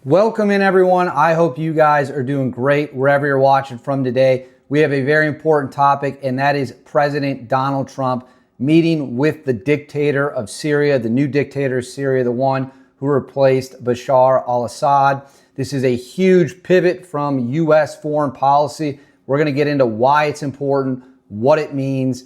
Welcome in, everyone. I hope you guys are doing great wherever you're watching from today. We have a very important topic, and that is President Donald Trump meeting with the dictator of Syria, the new dictator of Syria, the one who replaced Bashar al-Assad. This is a huge pivot from U.S. foreign policy. We're going to get into why it's important, what it means,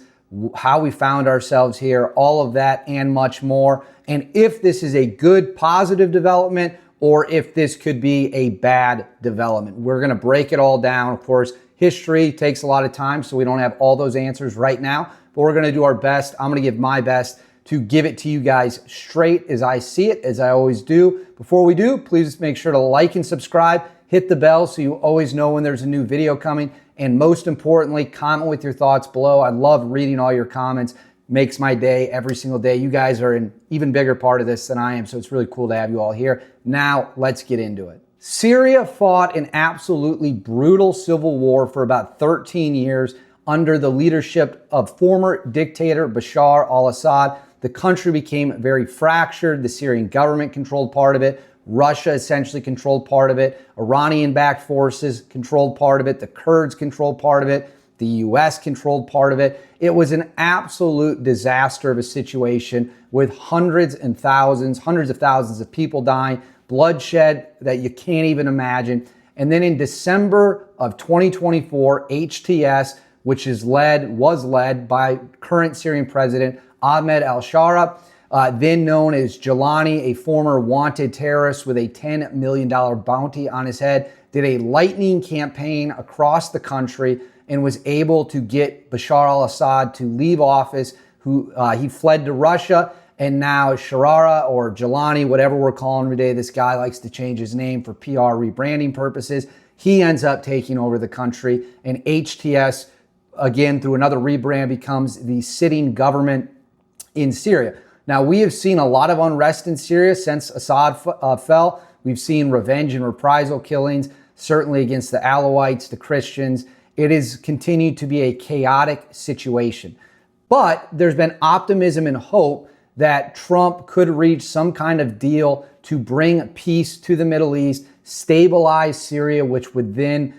how we found ourselves here, all of that and much more. And if this is a good, positive development, or if this could be a bad development. We're going to break it all down. Of course, history takes a lot of time, so we don't have all those answers right now, but we're going to do our best. I'm going to give my best to give it to you guys straight as I see it, as I always do. Before we do, please make sure to like and subscribe, hit the bell so you always know when there's a new video coming, and most importantly, comment with your thoughts below. I love reading all your comments. Makes my day every single day. You guys are an even bigger part of this than I am, so it's really cool to have you all here. Now, let's get into it. Syria fought an absolutely brutal civil war for about 13 years under the leadership of former dictator Bashar al-Assad. The country became very fractured. The Syrian government controlled part of it. Russia essentially controlled part of it. Iranian-backed forces controlled part of it. The Kurds controlled part of it. The U.S. controlled part of it. It was an absolute disaster of a situation with hundreds of thousands of people dying, bloodshed that you can't even imagine. And then in December of 2024, HTS, which was led by current Syrian President Ahmad al-Sharaa, then known as Jelani, a former wanted terrorist with a $10 million bounty on his head, did a lightning campaign across the country and was able to get Bashar al-Assad to leave office. He fled to Russia, and now al-Sharaa or Jelani, whatever we're calling him today, this guy likes to change his name for PR rebranding purposes. He ends up taking over the country, and HTS, again, through another rebrand, becomes the sitting government in Syria. Now, we have seen a lot of unrest in Syria since Assad fell. We've seen revenge and reprisal killings, certainly against the Alawites, the Christians. It has continued to be a chaotic situation. But there's been optimism and hope that Trump could reach some kind of deal to bring peace to the Middle East, stabilize Syria, which would then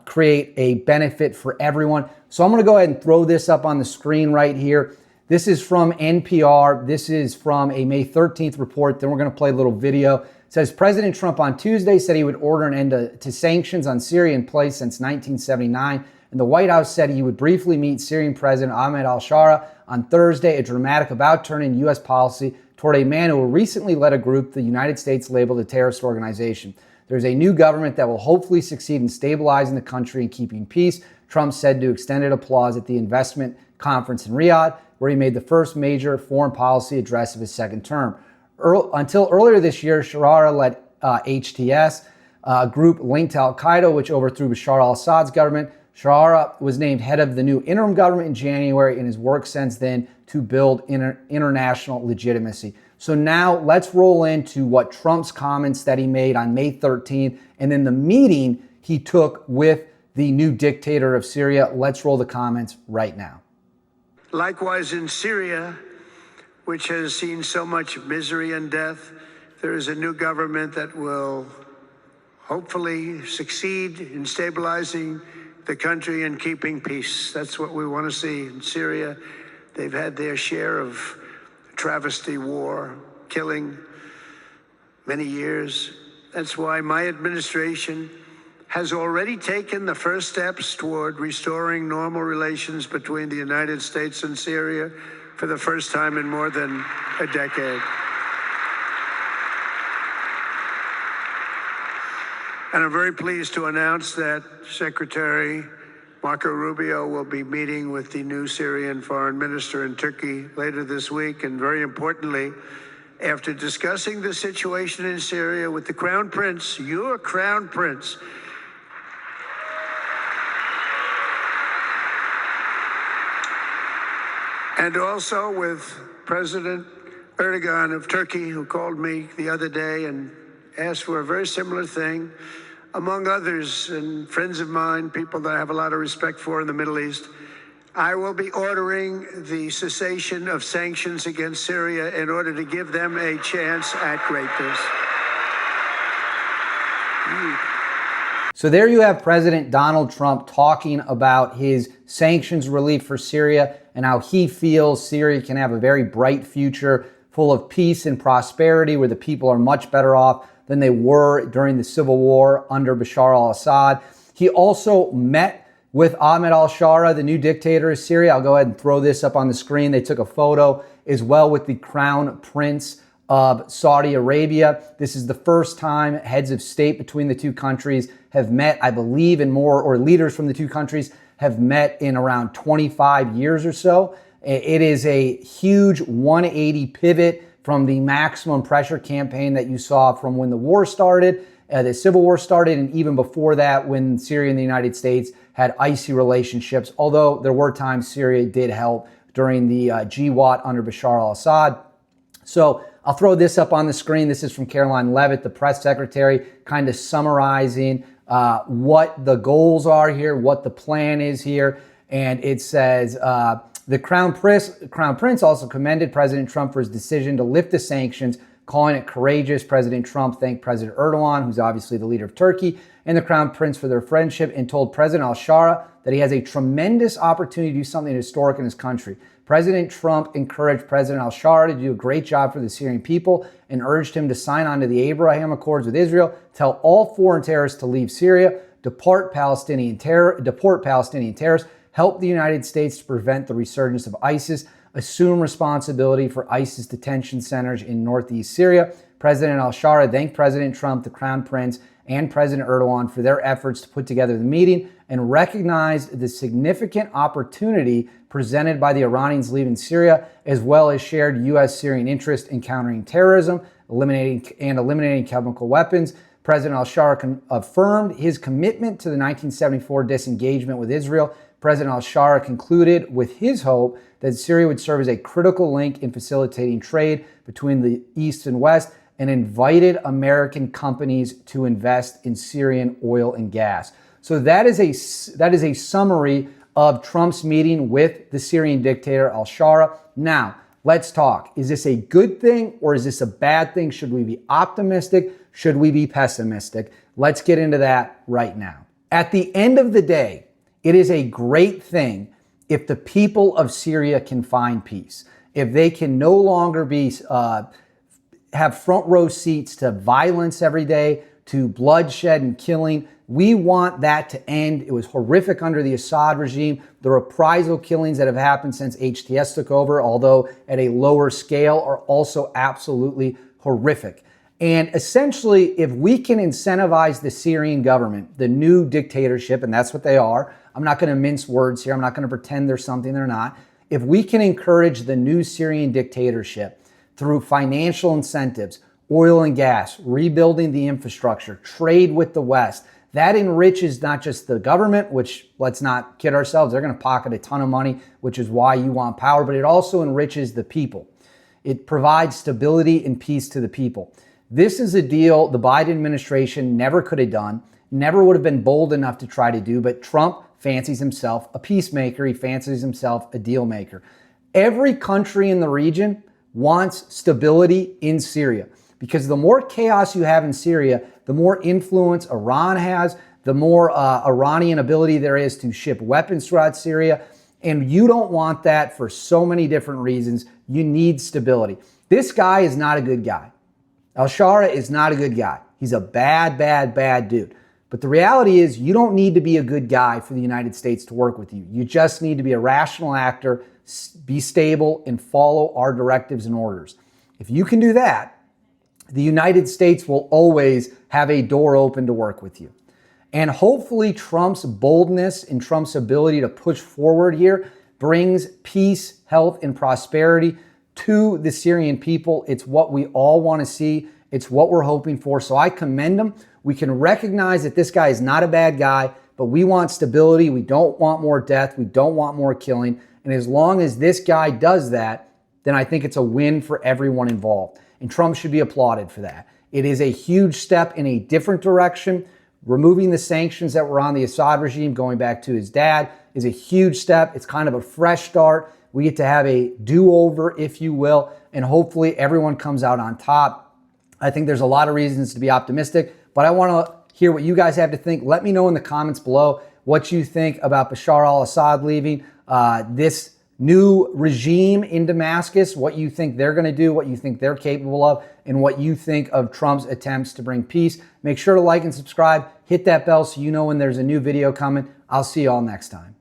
create a benefit for everyone. So I'm going to go ahead and throw this up on the screen right here. This is from NPR. This is from a May 13th report. Then we're going to play a little video. It says, President Trump on Tuesday said he would order an end to sanctions on Syria in place since 1979. And the White House said he would briefly meet Syrian President Ahmad al-Sharaa on Thursday, a dramatic about-turn in U.S. policy toward a man who recently led a group the United States labeled a terrorist organization. There's a new government that will hopefully succeed in stabilizing the country and keeping peace, Trump said to extended applause at the investment conference in Riyadh, where he made the first major foreign policy address of his second term. Until earlier this year, Sharaa led HTS, a group linked to al-Qaeda, which overthrew Bashar al-Assad's government. Sharaa was named head of the new interim government in January, and his work since then to build international legitimacy. So now let's roll into what Trump's comments that he made on May 13th, and then the meeting he took with the new dictator of Syria. Let's roll the comments right now. Likewise, in Syria, which has seen so much misery and death, there is a new government that will hopefully succeed in stabilizing the country and keeping peace. That's what we want to see in Syria. They've had their share of travesty, war, killing, many years. That's why my administration has already taken the first steps toward restoring normal relations between the United States and Syria for the first time in more than a decade. And I'm very pleased to announce that Secretary Marco Rubio will be meeting with the new Syrian foreign minister in Turkey later this week. And very importantly, after discussing the situation in Syria with the Crown Prince, your Crown Prince, and also with President Erdogan of Turkey, who called me the other day and asked for a very similar thing, among others, and friends of mine, people that I have a lot of respect for in the Middle East. I will be ordering the cessation of sanctions against Syria in order to give them a chance at greatness. So there you have President Donald Trump talking about his sanctions relief for Syria and how he feels Syria can have a very bright future full of peace and prosperity, where the people are much better off than they were during the civil war under Bashar al-Assad. He also met with Ahmad al-Sharaa, the new dictator of Syria. I'll go ahead and throw this up on the screen. They took a photo as well with the Crown Prince of Saudi Arabia. This is the first time heads of state between the two countries have met, I believe, or leaders from the two countries have met in around 25 years or so. It is a huge 180 pivot from the maximum pressure campaign that you saw from when the war started, the civil war started, and even before that when Syria and the United States had icy relationships, although there were times Syria did help during the GWAT under Bashar al-Assad. So I'll throw this up on the screen. This is from Caroline Leavitt, the press secretary, kind of summarizing what the goals are here, what the plan is here. And it says, the Crown Prince also commended President Trump for his decision to lift the sanctions, calling it courageous. President Trump thanked President Erdogan, who's obviously the leader of Turkey, and the Crown Prince for their friendship, and told President al-Sharaa that he has a tremendous opportunity to do something historic in his country. President Trump encouraged President al-Sharaa to do a great job for the Syrian people and urged him to sign on to the Abraham Accords with Israel, tell all foreign terrorists to leave Syria, deport Palestinian terrorists, help the United States to prevent the resurgence of ISIS, assume responsibility for ISIS detention centers in northeast Syria. President al-Sharaa thanked President Trump, the Crown Prince, and President Erdogan for their efforts to put together the meeting and recognized the significant opportunity presented by the Iranians leaving Syria, as well as shared U.S.-Syrian interest in countering terrorism, eliminating chemical weapons. President al-Sharaa affirmed his commitment to the 1974 disengagement with Israel. President al-Sharaa concluded with his hope that Syria would serve as a critical link in facilitating trade between the East and West, and invited American companies to invest in Syrian oil and gas. So that is a summary of Trump's meeting with the Syrian dictator al-Sharaa. Now, let's talk. Is this a good thing or is this a bad thing? Should we be optimistic? Should we be pessimistic? Let's get into that right now. At the end of the day, it is a great thing if the people of Syria can find peace, if they can no longer have front row seats to violence every day, to bloodshed and killing. We want that to end. It was horrific under the Assad regime. The reprisal killings that have happened since HTS took over, although at a lower scale, are also absolutely horrific. And essentially, if we can incentivize the Syrian government, the new dictatorship, and that's what they are, I'm not going to mince words here. I'm not going to pretend they're something they're not. If we can encourage the new Syrian dictatorship through financial incentives, oil and gas, rebuilding the infrastructure, trade with the West, that enriches not just the government, which, let's not kid ourselves, they're going to pocket a ton of money, which is why you want power, but it also enriches the people. It provides stability and peace to the people. This is a deal the Biden administration never could have done, never would have been bold enough to try to do, but Trump fancies himself a peacemaker. He fancies himself a deal maker. Every country in the region wants stability in Syria, because the more chaos you have in Syria, the more influence Iran has, the more Iranian ability there is to ship weapons throughout Syria. And you don't want that for so many different reasons. You need stability. This guy is not a good guy. Al-Sharaa is not a good guy. He's a bad dude. But the reality is you don't need to be a good guy for the United States to work with you. You just need to be a rational actor, be stable, and follow our directives and orders. If you can do that, the United States will always have a door open to work with you. And hopefully Trump's boldness and Trump's ability to push forward here brings peace, health, and prosperity to the Syrian people. It's what we all want to see. It's what we're hoping for. So I commend him. We can recognize that this guy is not a bad guy, but we want stability. We don't want more death. We don't want more killing. And as long as this guy does that, then I think it's a win for everyone involved. And Trump should be applauded for that. It is a huge step in a different direction. Removing the sanctions that were on the Assad regime, going back to his dad, is a huge step. It's kind of a fresh start. We get to have a do-over, if you will, and hopefully everyone comes out on top. I think there's a lot of reasons to be optimistic, but I want to hear what you guys have to think. Let me know in the comments below what you think about Bashar al-Assad leaving, this new regime in Damascus, what you think they're going to do, what you think they're capable of, and what you think of Trump's attempts to bring peace. Make sure to like and subscribe. Hit that bell so you know when there's a new video coming. I'll see you all next time.